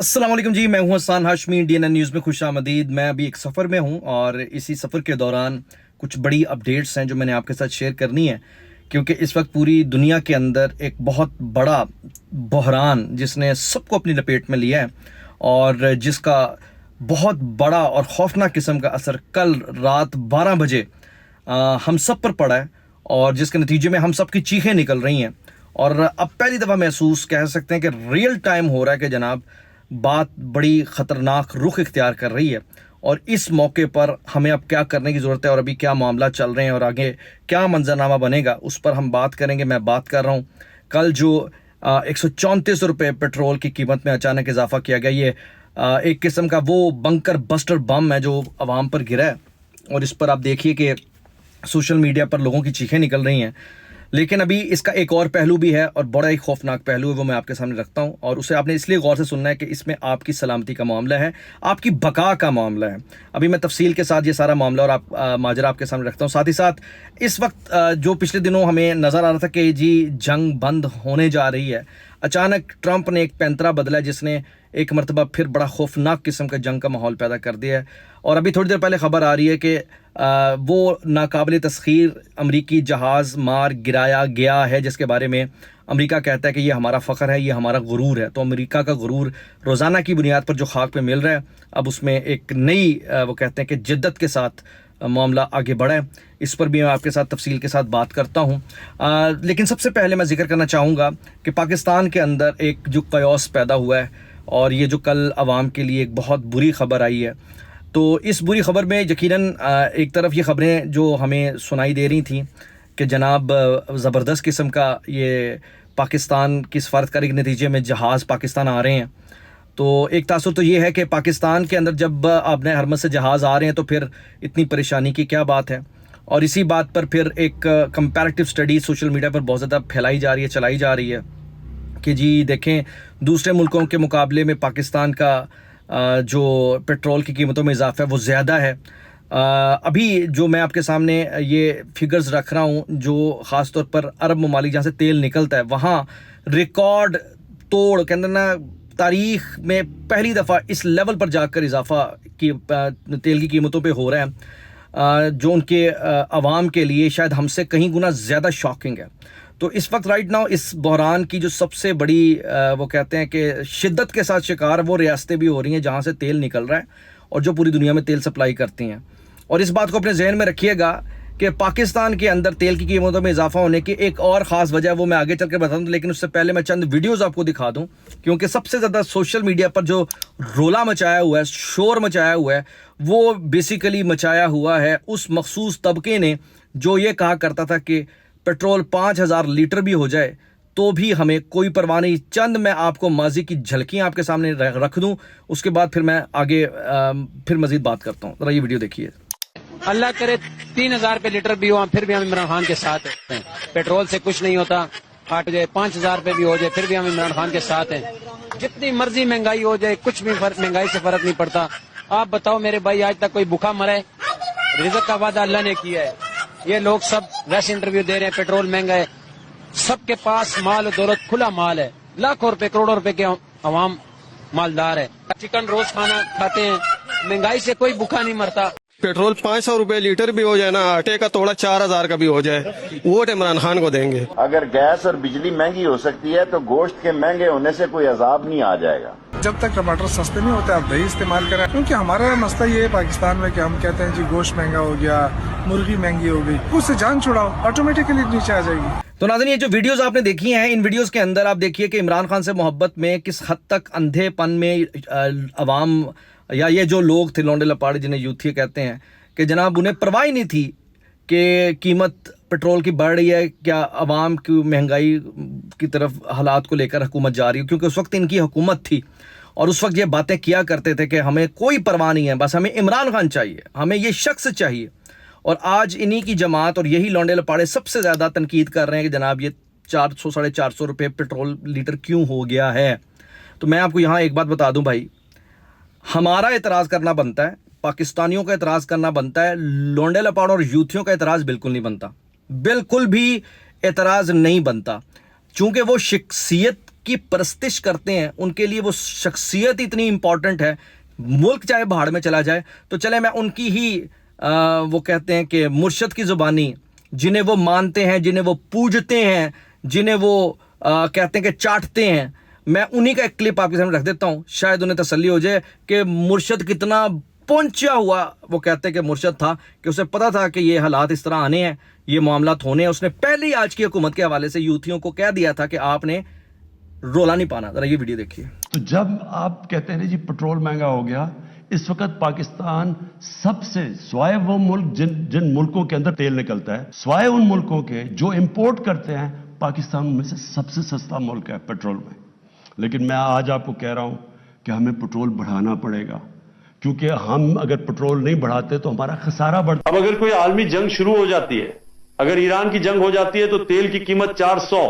अस्सलाम वालेकुम जी, मैं हूं हसन हाशमी, डीएनएन न्यूज़ में खुश आमदीद। मैं अभी एक सफ़र में हूं और इसी सफ़र के दौरान कुछ बड़ी अपडेट्स हैं जो मैंने आपके साथ शेयर करनी है, क्योंकि इस वक्त पूरी दुनिया के अंदर एक बहुत बड़ा बहरान जिसने सबको अपनी लपेट में लिया है और जिसका बहुत बड़ा और खौफनाक किस्म का असर कल रात 12 बजे हम सब पर पड़ा है और जिसके नतीजे में हम सब की चीखें निकल रही हैं। और अब पहली दफ़ा महसूस कह सकते हैं कि रियल टाइम हो रहा है कि जनाब बात बड़ी ख़तरनाक रुख इख्तियार कर रही है और इस मौके पर हमें अब क्या करने की ज़रूरत है और अभी क्या मामला चल रहे हैं और आगे क्या मंजरनामा बनेगा, उस पर हम बात करेंगे। मैं बात कर रहा हूँ कल जो 134 रुपये पेट्रोल की कीमत में अचानक इजाफा किया गया। ये एक किस्म का वो बंकर बस्टर बम है जो आवाम पर गिरा है और इस पर आप देखिए कि सोशल मीडिया पर लोगों की चीखें निकल रही हैं। लेकिन अभी इसका एक और पहलू भी है और बड़ा ही खौफनाक पहलू है, वो मैं आपके सामने रखता हूं और उसे आपने इसलिए गौर से सुनना है कि इसमें आपकी सलामती का मामला है, आपकी बका का मामला है। अभी मैं तफसील के साथ ये सारा मामला और माजरा आपके सामने रखता हूं। साथ ही साथ इस वक्त जो पिछले दिनों हमें नज़र आ रहा था कि जी जंग बंद होने जा रही है, अचानक ट्रंप ने एक पैंतरा बदला जिसने एक मरतबा फिर बड़ा खौफनाक किस्म का जंग का माहौल पैदा कर दिया है। और अभी थोड़ी देर पहले ख़बर आ रही है कि वो नाकाबिल तस्खीर अमरीकी जहाज़ मार गिराया गया है, जिसके बारे में अमेरिका कहता है कि ये हमारा फ़ख्र है, ये हमारा गुरूर है। तो अमेरिका का गुरूर रोज़ाना की बुनियाद पर जो खाक पे मिल रहा है, अब उसमें एक नई वो कहते हैं कि जिद्दत के साथ मामला आगे बढ़ा है। इस पर भी मैं आपके साथ तफसील के साथ बात करता हूँ। लेकिन सबसे पहले मैं जिक्र करना चाहूँगा कि पाकिस्तान के अंदर एक जो कयास पैदा हुआ है और ये जो कल आवाम के लिए एक बहुत बुरी ख़बर आई है, तो इस बुरी ख़बर में यकीनन एक तरफ ये ख़बरें जो हमें सुनाई दे रही थी कि जनाब ज़बरदस्त किस्म का ये पाकिस्तान की सफारतकारी के नतीजे में जहाज़ पाकिस्तान आ रहे हैं, तो एक तासुर तो ये है कि पाकिस्तान के अंदर जब अपने हरमत से जहाज़ आ रहे हैं तो फिर इतनी परेशानी की क्या बात है। और इसी बात पर फिर एक कंपैरेटिव स्टडी सोशल मीडिया पर बहुत ज़्यादा फैलाई जा रही है, चलाई जा रही है कि जी देखें दूसरे मुल्कों के मुकाबले में पाकिस्तान का जो पेट्रोल की कीमतों में इजाफा है वो ज़्यादा है। अभी जो मैं आपके सामने ये फिगर्स रख रहा हूँ, जो ख़ास तौर पर अरब ममालिक जहाँ से तेल निकलता है वहाँ रिकॉर्ड तोड़ के अंदर ना तारीख़ में पहली दफ़ा इस लेवल पर जाकर इजाफा की तेल की कीमतों पे हो रहा है, जो उनके अवाम के लिए शायद हमसे कहीं गुना ज़्यादा शॉकिंग है। तो इस वक्त राइट नाउ इस बहरान की जो सबसे बड़ी वो कहते हैं कि शिद्दत के साथ शिकार वो रियासतें भी हो रही हैं जहाँ से तेल निकल रहा है और जो पूरी दुनिया में तेल सप्लाई करती हैं। और इस बात को अपने जहन में रखिएगा कि पाकिस्तान के अंदर तेल की कीमतों में इजाफा होने की एक और ख़ास वजह वो मैं आगे चल के बताऊँ, लेकिन उससे पहले मैं चंद वीडियोज़ आपको दिखा दूँ, क्योंकि सबसे ज़्यादा सोशल मीडिया पर जो रोला मचाया हुआ है, शोर मचाया हुआ है, वो बेसिकली मचाया हुआ है उस मखसूस तबके ने जो ये कहा करता था कि पेट्रोल 5000 लीटर भी हो जाए तो भी हमें कोई परवाह नहीं। चंद मैं आपको माजी की झलकियां आपके सामने रख दूं, उसके बाद फिर मैं आगे फिर मजीद बात करता हूं। जरा ये वीडियो देखिए। अल्लाह करे 3000 पे लीटर भी हो फिर भी हम इमरान खान के साथ हैं। पेट्रोल से कुछ नहीं होता, 8 जाए 5000 पे भी हो जाए फिर भी हम इमरान खान के साथ हैं। जितनी मर्जी महंगाई हो जाए कुछ भी महंगाई से फर्क नहीं पड़ता। आप बताओ मेरे भाई, आज तक कोई भूखा मरा है? रिज़्क का वादा अल्लाह ने किया है। ये लोग सब वैसे इंटरव्यू दे रहे हैं, पेट्रोल महंगा है, सबके पास माल और दौलत खुला माल है, लाखों रुपए करोड़ों रुपए के अवाम मालदार है। चिकन रोज खाना खाते हैं, महंगाई से कोई भूखा नहीं मरता। पेट्रोल 500 रुपए लीटर भी हो जाए ना, आटे का तोड़ा 4000 का भी हो जाए, वोट इमरान खान को देंगे। अगर गैस और बिजली महंगी हो सकती है तो गोश्त के महंगे होने से कोई अजाब नहीं आ जाएगा। जब तक टमाटर सस्ते नहीं होते आप दही इस्तेमाल करें, क्योंकि हमारा मसला ये है पाकिस्तान में कि हम कहते हैं जी गोश्त महंगा हो गया, मुर्गी महंगी हो गई, उससे जान छुड़ाओ, ऑटोमेटिकली नीचे आ जाएगी। तो नाज़रीन, ये जो वीडियोस आपने देखी हैं, इन वीडियोस के अंदर आप देखिए कि इमरान खान से मोहब्बत में किस हद तक अंधेपन में अवाम या ये जो लोग थे लौंडे लपाड़े जिन्हें यूथी कहते हैं कि जनाब उन्हें परवाह ही नहीं थी कि कीमत पेट्रोल की बढ़ रही है, क्या अवाम की महंगाई की तरफ हालात को लेकर हुकूमत जा रही है, क्योंकि उस वक्त इनकी हुकूमत थी और उस वक्त ये बातें किया करते थे कि हमें कोई परवाह नहीं है, बस हमें इमरान खान चाहिए, हमें ये शख्स चाहिए। और आज इन्हीं की जमात और यही लौंडे लपाड़े सबसे ज़्यादा तनकीद कर रहे हैं कि जनाब ये 400 साढ़े 400 रुपये पेट्रोल लीटर क्यों हो गया है। तो मैं आपको यहाँ एक बात बता दूँ भाई, हमारा एतराज़ करना बनता है, पाकिस्तानियों का एतराज़ करना बनता है, लौंडे लपाड़ों और यूथियों का एतराज़ बिल्कुल नहीं बनता, बिल्कुल भी एतराज़ नहीं बनता, चूँकि वो शख्सियत کی پرستش کرتے ہیں ان کے لیے وہ شخصیت اتنی امپورٹنٹ ہے، ملک چاہے بہاڑ میں چلا جائے تو چلے میں ان کی ہی وہ کہتے ہیں کہ مرشد کی زبانی، جنہیں وہ مانتے ہیں، جنہیں وہ پوجتے ہیں، جنہیں وہ کہتے ہیں کہ چاٹتے ہیں، میں انہی کا ایک کلپ آپ کے سامنے رکھ دیتا ہوں، شاید انہیں تسلی ہو جائے کہ مرشد کتنا پہنچا ہوا وہ کہتے ہیں کہ مرشد تھا، کہ اسے پتا تھا کہ یہ حالات اس طرح آنے ہیں، یہ معاملات ہونے ہیں۔ اس نے پہلے ہی آج کی حکومت کے حوالے سے یوتھیوں کو کہہ دیا تھا کہ آپ نے رولا نہیں پانا۔ ذرا یہ ویڈیو دیکھیے۔ تو جب آپ کہتے ہیں جی پٹرول مہنگا ہو گیا، اس وقت پاکستان سب سے سوائے وہ ملک جن ملکوں کے اندر تیل نکلتا ہے، سوائے ان ملکوں کے جو امپورٹ کرتے ہیں، پاکستان میں سے سب سے سستا ملک ہے پیٹرول میں۔ لیکن میں آج آپ کو کہہ رہا ہوں کہ ہمیں پٹرول بڑھانا پڑے گا، کیونکہ ہم اگر پٹرول نہیں بڑھاتے تو ہمارا خسارہ بڑھتا۔ اب اگر کوئی عالمی جنگ شروع ہو جاتی ہے، اگر ایران کی جنگ ہو جاتی ہے تو تیل کی قیمت 400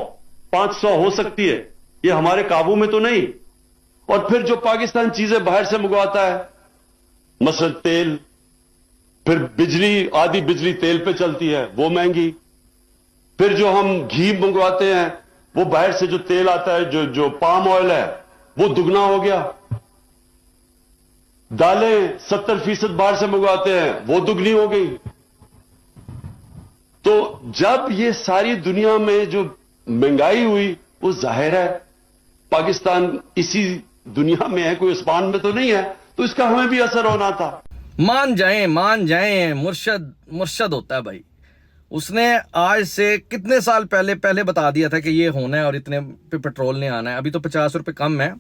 500 ہو سکتی ہے، یہ ہمارے قابو میں تو نہیں۔ اور پھر جو پاکستان چیزیں باہر سے منگواتا ہے، مثلا تیل، پھر بجلی، آدھی بجلی تیل پہ چلتی ہے، وہ مہنگی، پھر جو ہم گھی منگواتے ہیں، وہ باہر سے جو تیل آتا ہے جو پام آئل ہے، وہ دگنا ہو گیا، دالیں 70% باہر سے منگواتے ہیں، وہ دگنی ہو گئی۔ تو جب یہ ساری دنیا میں جو مہنگائی ہوئی، وہ ظاہر ہے پاکستان اسی دنیا میں ہے، کوئی اسمان میں تو نہیں ہے، تو اس کا ہمیں بھی اثر ہونا تھا۔ مان جائیں مرشد ہوتا ہے بھائی، اس نے آج سے کتنے سال پہلے بتا دیا تھا کہ یہ ہونا ہے اور اتنے پہ پیٹرول نے آنا ہے۔ ابھی تو 50 روپے کم ہے،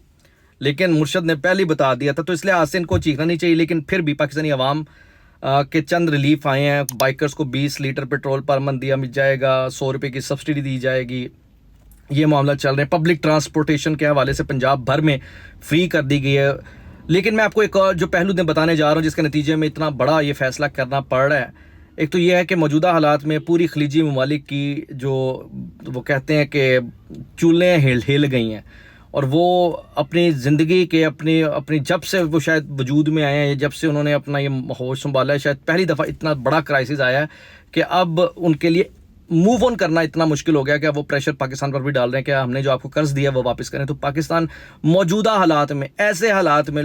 لیکن مرشد نے پہلے ہی بتا دیا تھا، تو اس لیے آج سے ان کو چیخنا نہیں چاہیے۔ لیکن پھر بھی پاکستانی عوام کے چند ریلیف آئے ہیں، بائکرز کو 20 لیٹر پیٹرول پر منتھ دیا جائے گا، 100 روپے کی سبسڈی دی جائے گی، یہ معاملہ چل رہے ہیں۔ پبلک ٹرانسپورٹیشن کے حوالے سے پنجاب بھر میں فری کر دی گئی ہے۔ لیکن میں آپ کو ایک اور جو پہلو میں بتانے جا رہا ہوں، جس کے نتیجے میں اتنا بڑا یہ فیصلہ کرنا پڑ رہا ہے، ایک تو یہ ہے کہ موجودہ حالات میں پوری خلیجی ممالک کی جو وہ کہتے ہیں کہ چولیں ہل گئی ہیں، اور وہ اپنی زندگی کے اپنی جب سے وہ شاید وجود میں آئے ہیں، جب سے انہوں نے اپنا یہ ماحول سنبھالا ہے، شاید پہلی دفعہ اتنا بڑا کرائسس آیا ہے کہ اب ان کے لیے موو آن کرنا اتنا مشکل ہو گیا کہ وہ پریشر پاکستان پر بھی ڈال رہے ہیں کہ ہم نے جو آپ کو قرض دیا وہ واپس کریں۔ تو پاکستان موجودہ حالات میں، ایسے حالات میں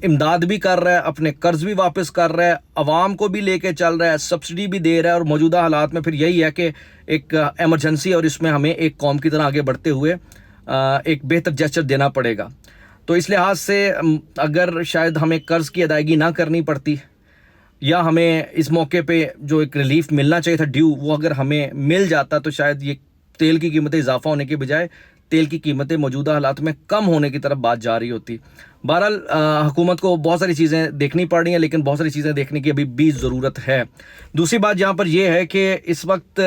امداد بھی کر رہا ہے، اپنے قرض بھی واپس کر رہا ہے، عوام کو بھی لے کے چل رہا ہے، سبسڈی بھی دے رہا ہے، اور موجودہ حالات میں پھر یہی ہے کہ ایک ایمرجنسی، اور اس میں ہمیں ایک قوم کی طرح آگے بڑھتے ہوئے ایک بہتر جسچر دینا پڑے گا۔ تو اس لحاظ سے اگر شاید ہمیں قرض کی ادائیگی نہ کرنی پڑتی، یا ہمیں اس موقع پہ جو ایک ریلیف ملنا چاہیے تھا ڈیو، وہ اگر ہمیں مل جاتا تو شاید یہ تیل کی قیمتیں اضافہ ہونے کے بجائے تیل کی قیمتیں موجودہ حالات میں کم ہونے کی طرف بات جا رہی ہوتی۔ بہرحال حکومت کو بہت ساری چیزیں دیکھنی پڑ رہی ہیں، لیکن بہت ساری چیزیں دیکھنے کی ابھی بھی ضرورت ہے۔ دوسری بات یہاں پر یہ ہے کہ اس وقت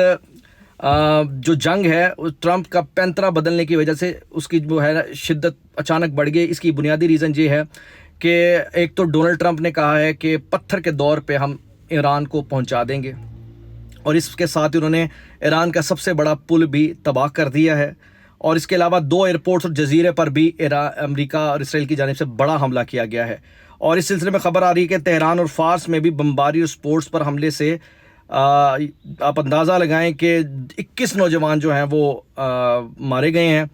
جو جنگ ہے، ٹرمپ کا پینترا بدلنے کی وجہ سے اس کی جو ہے شدت اچانک بڑھ گئی۔ اس کی بنیادی ریزن یہ ہے کہ ایک تو ڈونلڈ ٹرمپ نے کہا ہے کہ پتھر کے دور پہ ہم ایران کو پہنچا دیں گے، اور اس کے ساتھ انہوں نے ایران کا سب سے بڑا پل بھی تباہ کر دیا ہے، اور اس کے علاوہ 2 ایئرپورٹس اور جزیرے پر بھی امریکہ اور اسرائیل کی جانب سے بڑا حملہ کیا گیا ہے۔ اور اس سلسلے میں خبر آ رہی ہے کہ تہران اور فارس میں بھی بمباری اور سپورٹس پر حملے سے آپ اندازہ لگائیں کہ 21 نوجوان جو ہیں وہ مارے گئے ہیں،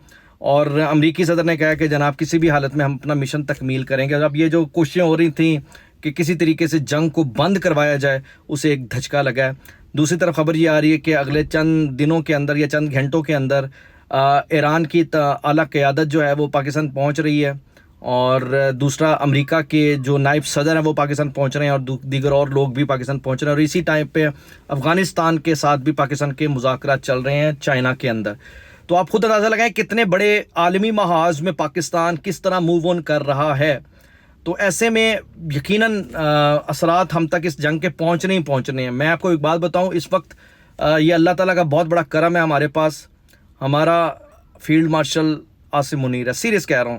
اور امریکی صدر نے کہا کہ جناب کسی بھی حالت میں ہم اپنا مشن تکمیل کریں گے۔ اب یہ جو کوششیں ہو رہی تھیں کہ کسی طریقے سے جنگ کو بند کروایا جائے، اسے ایک دھچکا لگا ہے۔ دوسری طرف خبر یہ آ رہی ہے کہ اگلے چند دنوں کے اندر یا چند گھنٹوں کے اندر ایران کی اعلیٰ قیادت جو ہے وہ پاکستان پہنچ رہی ہے، اور دوسرا امریکہ کے جو نائب صدر ہیں وہ پاکستان پہنچ رہے ہیں، اور دیگر اور لوگ بھی پاکستان پہنچ رہے ہیں، اور اسی ٹائم پہ افغانستان کے ساتھ بھی پاکستان کے مذاکرات چل رہے ہیں چائنا کے اندر۔ تو آپ خود اندازہ لگائیں کتنے بڑے عالمی محاذ میں پاکستان کس طرح موو آن کر رہا ہے۔ تو ایسے میں یقیناً اثرات ہم تک اس جنگ کے پہنچنے ہیں۔ میں آپ کو ایک بات بتاؤں، اس وقت یہ اللہ تعالیٰ کا بہت بڑا کرم ہے ہمارے پاس، ہمارا فیلڈ مارشل عاصم منیر ہے، سیریس کہہ رہا ہوں،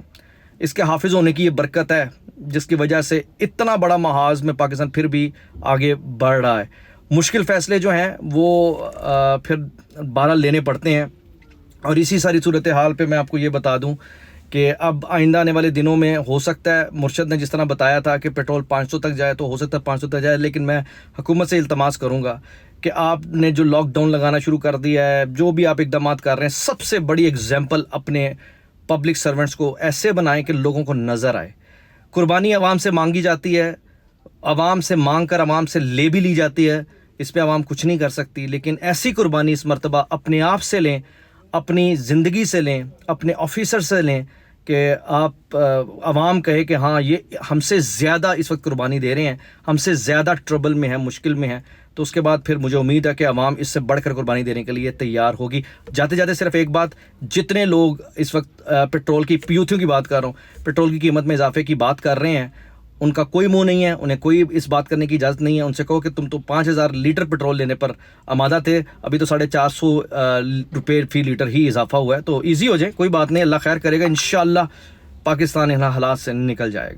اس کے حافظ ہونے کی یہ برکت ہے جس کی وجہ سے اتنا بڑا محاذ میں پاکستان پھر بھی آگے بڑھ رہا ہے۔ مشکل فیصلے جو ہیں وہ پھر بہرحال لینے پڑتے ہیں، اور اسی ساری صورتحال پہ میں آپ کو یہ بتا دوں کہ اب آئندہ آنے والے دنوں میں ہو سکتا ہے، مرشد نے جس طرح بتایا تھا کہ پیٹرول 500 تک جائے، تو ہو سکتا ہے 500 تک جائے، لیکن میں حکومت سے التماس کروں گا کہ آپ نے جو لاک ڈاؤن لگانا شروع کر دیا ہے، جو بھی آپ اقدامات کر رہے ہیں، سب سے بڑی ایگزامپل اپنے पब्लिक सर्वेंट्स को ऐसे बनाएं कि लोगों को नज़र आए। कुर्बानी आवाम से मांगी जाती है, आवाम से मांग कर आवाम से ले भी ली जाती है, इस पे आवाम कुछ नहीं कर सकती। लेकिन ऐसी कुर्बानी इस मरतबा अपने आप से लें, अपनी ज़िंदगी से लें, अपने ऑफिसर से लें कि आप आवाम कहे कि हाँ ये हमसे ज़्यादा इस वक्त कुर्बानी दे रहे हैं, हमसे ज़्यादा ट्रबल में है, मुश्किल में है, तो उसके बाद फिर मुझे उम्मीद है कि आवाम इससे बढ़कर कुर्बानी देने के लिए तैयार होगी। जाते जाते सिर्फ एक बात, जितने लोग इस वक्त पेट्रोल की पीयूथियों की बात कर रहा हूँ, पेट्रोल की कीमत में इजाफे की बात कर रहे हैं, उनका कोई मुंह नहीं है, उन्हें कोई इस बात करने की इजाज़त नहीं है। उनसे कहो कि तुम तो 5000 लीटर पेट्रोल लेने पर आमादा थे, अभी तो 450 रुपये फी लीटर ही इजाफा हुआ है। तो ईजी हो जाए, कोई बात नहीं, अल्लाह खैर करेगा, इंशाअल्लाह पाकिस्तान इन हालात से निकल जाएगा।